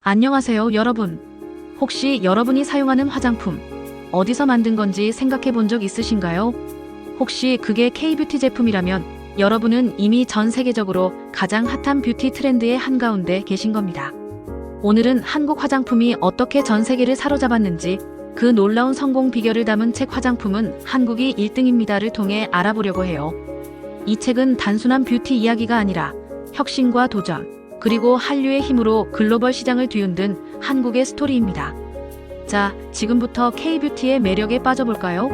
안녕하세요, 여러분. 혹시 여러분이 사용하는 화장품 어디서 만든 건지 생각해 본 적 있으신가요? 혹시 그게 K-뷰티 제품이라면 여러분은 이미 전 세계적으로 가장 핫한 뷰티 트렌드의 한가운데 계신 겁니다. 오늘은 한국 화장품이 어떻게 전 세계를 사로잡았는지, 그 놀라운 성공 비결을 담은 책 화장품은 한국이 1등입니다를 통해 알아보려고 해요. 이 책은 단순한 뷰티 이야기가 아니라 혁신과 도전, 그리고 한류의 힘으로 글로벌 시장을 뒤흔든 한국의 스토리입니다. 자, 지금부터 K-뷰티의 매력에 빠져볼까요?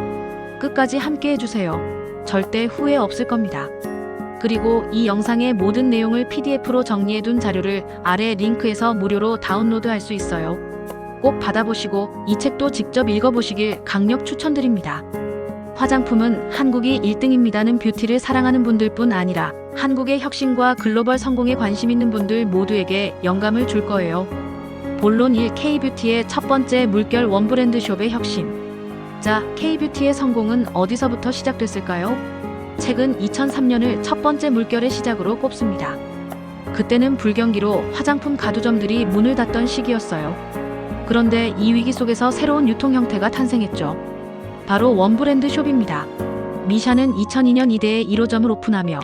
끝까지 함께 해주세요. 절대 후회 없을 겁니다. 그리고 이 영상의 모든 내용을 PDF로 정리해둔 자료를 아래 링크에서 무료로 다운로드할 수 있어요. 꼭 받아보시고 이 책도 직접 읽어보시길 강력 추천드립니다. 화장품은 한국이 1등입니다는 뷰티를 사랑하는 분들뿐 아니라 한국의 혁신과 글로벌 성공에 관심 있는 분들 모두에게 영감을 줄 거예요. 본론 1. K-뷰티의 첫 번째 물결 원브랜드 숍의 혁신. 자, K-뷰티의 성공은 어디서부터 시작됐을까요? 책은 2003년을 첫 번째 물결의 시작으로 꼽습니다. 그때는 불경기로 화장품 가두점들이 문을 닫던 시기였어요. 그런데 이 위기 속에서 새로운 유통 형태가 탄생했죠. 바로 원브랜드 숍입니다. 미샤는 2002년 이대에 1호점을 오픈하며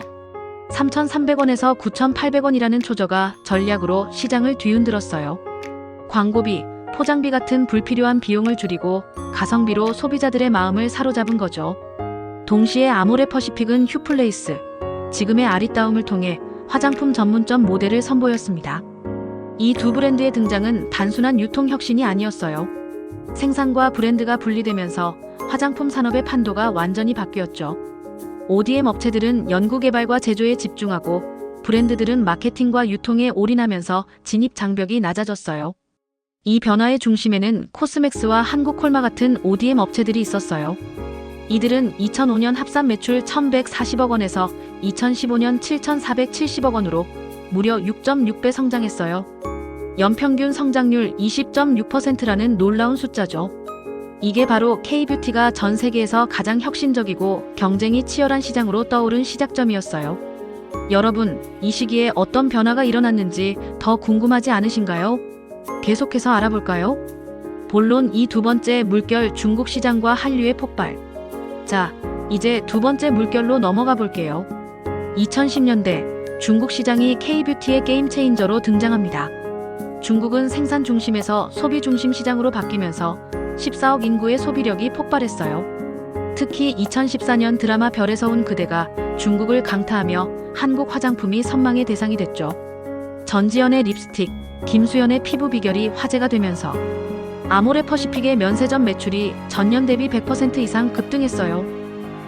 3,300원에서 9,800원이라는 초저가 전략으로 시장을 뒤흔들었어요. 광고비, 포장비 같은 불필요한 비용을 줄이고 가성비로 소비자들의 마음을 사로잡은 거죠. 동시에 아모레퍼시픽은 휴플레이스, 지금의 아리따움을 통해 화장품 전문점 모델을 선보였습니다. 이 두 브랜드의 등장은 단순한 유통 혁신이 아니었어요. 생산과 브랜드가 분리되면서 화장품 산업의 판도가 완전히 바뀌었죠. ODM 업체들은 연구개발과 제조에 집중하고 브랜드들은 마케팅과 유통에 올인하면서 진입 장벽이 낮아졌어요. 이 변화의 중심에는 코스맥스와 한국콜마 같은 ODM 업체들이 있었어요. 이들은 2005년 합산 매출 1,140억 원에서 2015년 7,470억 원으로 무려 6.6배 성장했어요. 연평균 성장률 20.6%라는 놀라운 숫자죠. 이게 바로 K-뷰티가 전 세계에서 가장 혁신적이고 경쟁이 치열한 시장으로 떠오른 시작점이었어요. 여러분, 이 시기에 어떤 변화가 일어났는지 더 궁금하지 않으신가요? 계속해서 알아볼까요? 본론 이 두 번째 물결 중국 시장과 한류의 폭발. 자, 이제 두 번째 물결로 넘어가 볼게요. 2010년대 중국 시장이 K-뷰티의 게임 체인저로 등장합니다. 중국은 생산 중심에서 소비 중심 시장으로 바뀌면서 14억 인구의 소비력이 폭발했어요. 특히 2014년 드라마 별에서 온 그대가 중국을 강타하며 한국 화장품이 선망의 대상이 됐죠. 전지현의 립스틱, 김수현의 피부 비결이 화제가 되면서 아모레퍼시픽의 면세점 매출이 전년 대비 100% 이상 급등했어요.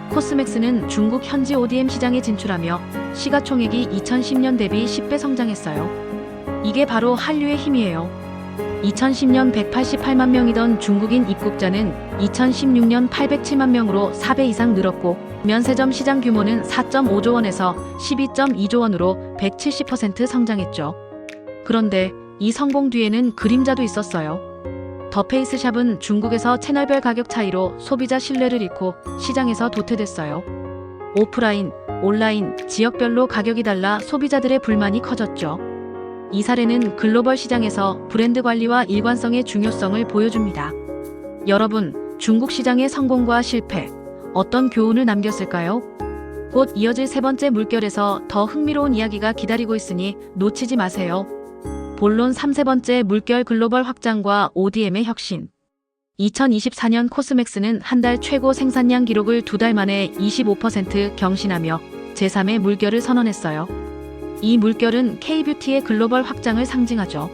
코스맥스는 중국 현지 ODM 시장에 진출하며 시가총액이 2010년 대비 10배 성장했어요. 이게 바로 한류의 힘이에요. 2010년 188만 명이던 중국인 입국자는 2016년 807만 명으로 4배 이상 늘었고 면세점 시장 규모는 4.5조 원에서 12.2조 원으로 170% 성장했죠. 그런데 이 성공 뒤에는 그림자도 있었어요. 더 페이스샵은 중국에서 채널별 가격 차이로 소비자 신뢰를 잃고 시장에서 도태됐어요. 오프라인, 온라인, 지역별로 가격이 달라 소비자들의 불만이 커졌죠. 이 사례는 글로벌 시장에서 브랜드 관리와 일관성의 중요성을 보여줍니다. 여러분, 중국 시장의 성공과 실패, 어떤 교훈을 남겼을까요? 곧 이어질 세 번째 물결에서 더 흥미로운 이야기가 기다리고 있으니 놓치지 마세요. 본론 3. 세 번째 물결 글로벌 확장과 ODM의 혁신. 2024년 코스맥스는 한 달 최고 생산량 기록을 2달 만에 25% 경신하며 제3의 물결을 선언했어요. 이 물결은 K-뷰티의 글로벌 확장을 상징하죠.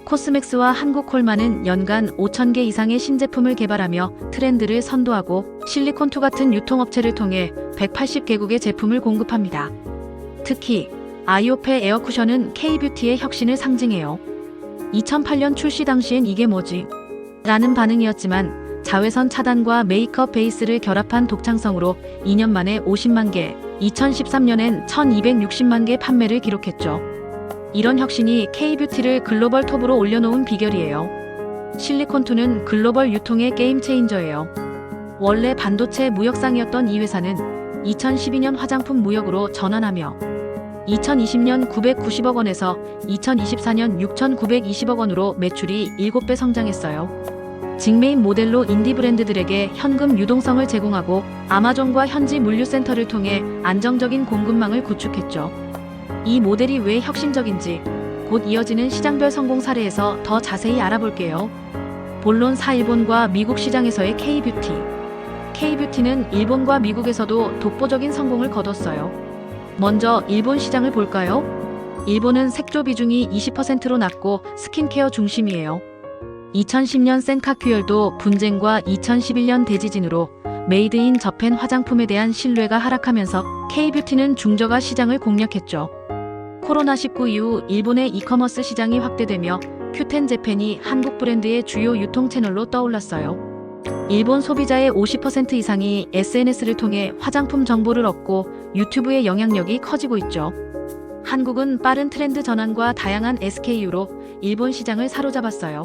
코스맥스와 한국콜마는 연간 5,000개 이상의 신제품을 개발하며 트렌드를 선도하고 실리콘투 같은 유통업체를 통해 180개국의 제품을 공급합니다. 특히 아이오페 에어쿠션은 K-뷰티의 혁신을 상징해요. 2008년 출시 당시엔 이게 뭐지? 라는 반응이었지만 자외선 차단과 메이크업 베이스를 결합한 독창성으로 2년 만에 50만 개, 2013년엔 1260만 개 판매를 기록했죠. 이런 혁신이 K-뷰티를 글로벌 톱으로 올려놓은 비결이에요. 실리콘투는 글로벌 유통의 게임 체인저예요. 원래 반도체 무역상이었던 이 회사는 2012년 화장품 무역으로 전환하며 2020년 990억 원에서 2024년 6,920억 원으로 매출이 7배 성장했어요. 직매입 모델로 인디 브랜드들에게 현금 유동성을 제공하고 아마존과 현지 물류센터를 통해 안정적인 공급망을 구축했죠. 이 모델이 왜 혁신적인지 곧 이어지는 시장별 성공 사례에서 더 자세히 알아볼게요. 본론 4. 일본과 미국 시장에서의 K-뷰티. K-뷰티는 일본과 미국에서도 독보적인 성공을 거뒀어요. 먼저 일본 시장을 볼까요? 일본은 색조 비중이 20%로 낮고 스킨케어 중심이에요. 2010년 센카큐열도 분쟁과 2011년 대지진으로 메이드 인 저펜 화장품에 대한 신뢰가 하락하면서 K-뷰티는 중저가 시장을 공략했죠. 코로나19 이후 일본의 이커머스 시장이 확대되며 큐텐 재팬이 한국 브랜드의 주요 유통 채널로 떠올랐어요. 일본 소비자의 50% 이상이 SNS를 통해 화장품 정보를 얻고 유튜브의 영향력이 커지고 있죠. 한국은 빠른 트렌드 전환과 다양한 SKU로 일본 시장을 사로잡았어요.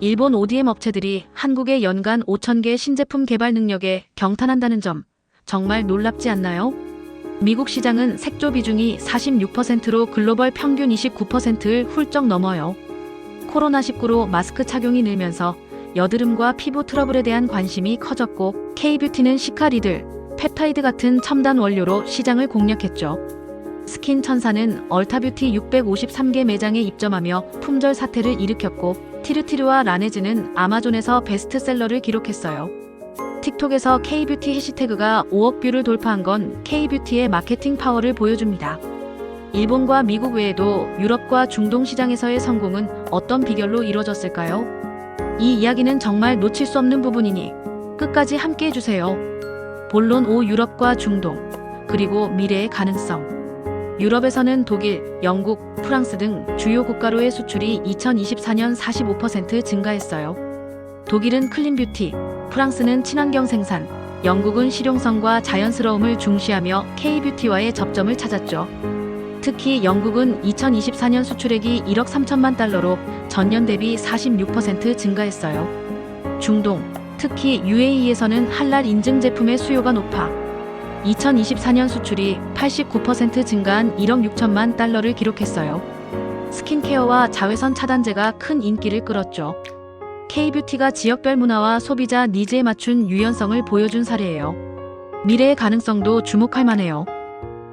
일본 ODM 업체들이 한국의 연간 5,000개 신제품 개발 능력에 경탄한다는 점 정말 놀랍지 않나요? 미국 시장은 색조 비중이 46%로 글로벌 평균 29%를 훌쩍 넘어요. 코로나19로 마스크 착용이 늘면서 여드름과 피부 트러블에 대한 관심이 커졌고 K-뷰티는 시카리들, 펩타이드 같은 첨단 원료로 시장을 공략했죠. 스킨 천사는 얼타뷰티 653개 매장에 입점하며 품절 사태를 일으켰고 티르티르와 라네즈는 아마존에서 베스트셀러를 기록했어요. 틱톡에서 K-뷰티 해시태그가 5억 뷰를 돌파한 건 K-뷰티의 마케팅 파워를 보여줍니다. 일본과 미국 외에도 유럽과 중동 시장에서의 성공은 어떤 비결로 이루어졌을까요? 이 이야기는 정말 놓칠 수 없는 부분이니 끝까지 함께 해주세요. 본론 5. 유럽과 중동, 그리고 미래의 가능성. 유럽에서는 독일, 영국, 프랑스 등 주요 국가로의 수출이 2024년 45% 증가했어요. 독일은 클린뷰티, 프랑스는 친환경 생산, 영국은 실용성과 자연스러움을 중시하며 K-뷰티와의 접점을 찾았죠. 특히 영국은 2024년 수출액이 1억 3천만 달러로 전년 대비 46% 증가했어요. 중동, 특히 UAE에서는 할랄 인증 제품의 수요가 높아 2024년 수출이 89% 증가한 1억 6천만 달러를 기록했어요. 스킨케어와 자외선 차단제가 큰 인기를 끌었죠. K-뷰티가 지역별 문화와 소비자 니즈에 맞춘 유연성을 보여준 사례예요. 미래의 가능성도 주목할 만해요.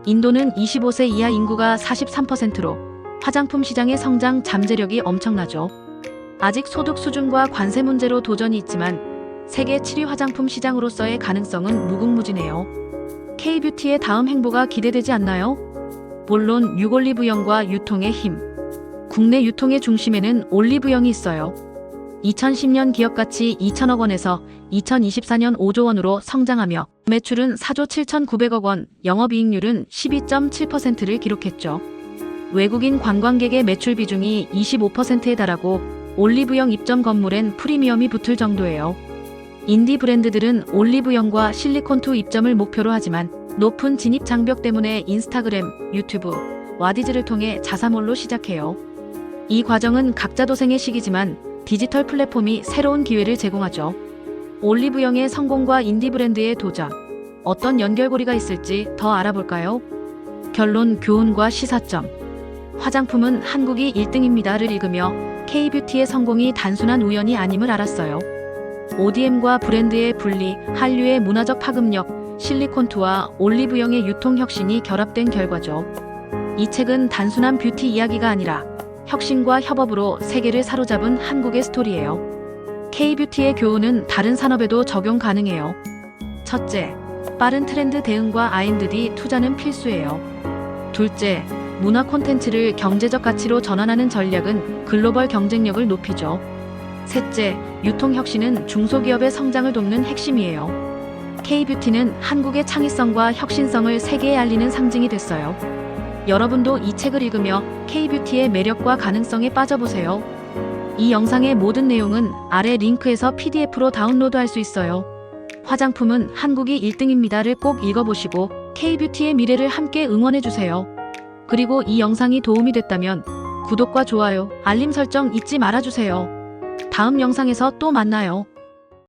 인도는 25세 이하 인구가 43%로 화장품 시장의 성장 잠재력이 엄청나죠. 아직 소득 수준과 관세 문제로 도전이 있지만 세계 7위 화장품 시장으로서의 가능성은 무궁무진해요. K-뷰티의 다음 행보가 기대되지 않나요? 물론 유골리브영과 유통의 힘. 국내 유통의 중심에는 올리브영이 있어요. 2010년 기업가치 2천억 원에서 2024년 5조 원으로 성장하며 매출은 4조 7,900억 원, 영업이익률은 12.7%를 기록했죠. 외국인 관광객의 매출 비중이 25%에 달하고 올리브영 입점 건물엔 프리미엄이 붙을 정도예요. 인디 브랜드들은 올리브영과 실리콘2 입점을 목표로 하지만 높은 진입 장벽 때문에 인스타그램, 유튜브, 와디즈를 통해 자사몰로 시작해요. 이 과정은 각자 도생의 시기지만 디지털 플랫폼이 새로운 기회를 제공하죠. 올리브영의 성공과 인디 브랜드의 도전, 어떤 연결고리가 있을지 더 알아볼까요? 결론, 교훈과 시사점. 화장품은 한국이 1등입니다를 읽으며 K-뷰티의 성공이 단순한 우연이 아님을 알았어요. ODM과 브랜드의 분리, 한류의 문화적 파급력, 실리콘2와 올리브영의 유통 혁신이 결합된 결과죠. 이 책은 단순한 뷰티 이야기가 아니라 혁신과 협업으로 세계를 사로잡은 한국의 스토리예요. K-뷰티의 교훈은 다른 산업에도 적용 가능해요. 첫째, 빠른 트렌드 대응과 R&D 투자는 필수예요. 둘째, 문화 콘텐츠를 경제적 가치로 전환하는 전략은 글로벌 경쟁력을 높이죠. 셋째, 유통 혁신은 중소기업의 성장을 돕는 핵심이에요. K-뷰티는 한국의 창의성과 혁신성을 세계에 알리는 상징이 됐어요. 여러분도 이 책을 읽으며 K-뷰티의 매력과 가능성에 빠져보세요. 이 영상의 모든 내용은 아래 링크에서 PDF로 다운로드할 수 있어요. 화장품은 한국이 1등입니다를 꼭 읽어보시고 K-뷰티의 미래를 함께 응원해주세요. 그리고 이 영상이 도움이 됐다면 구독과 좋아요, 알림 설정 잊지 말아주세요. 다음 영상에서 또 만나요.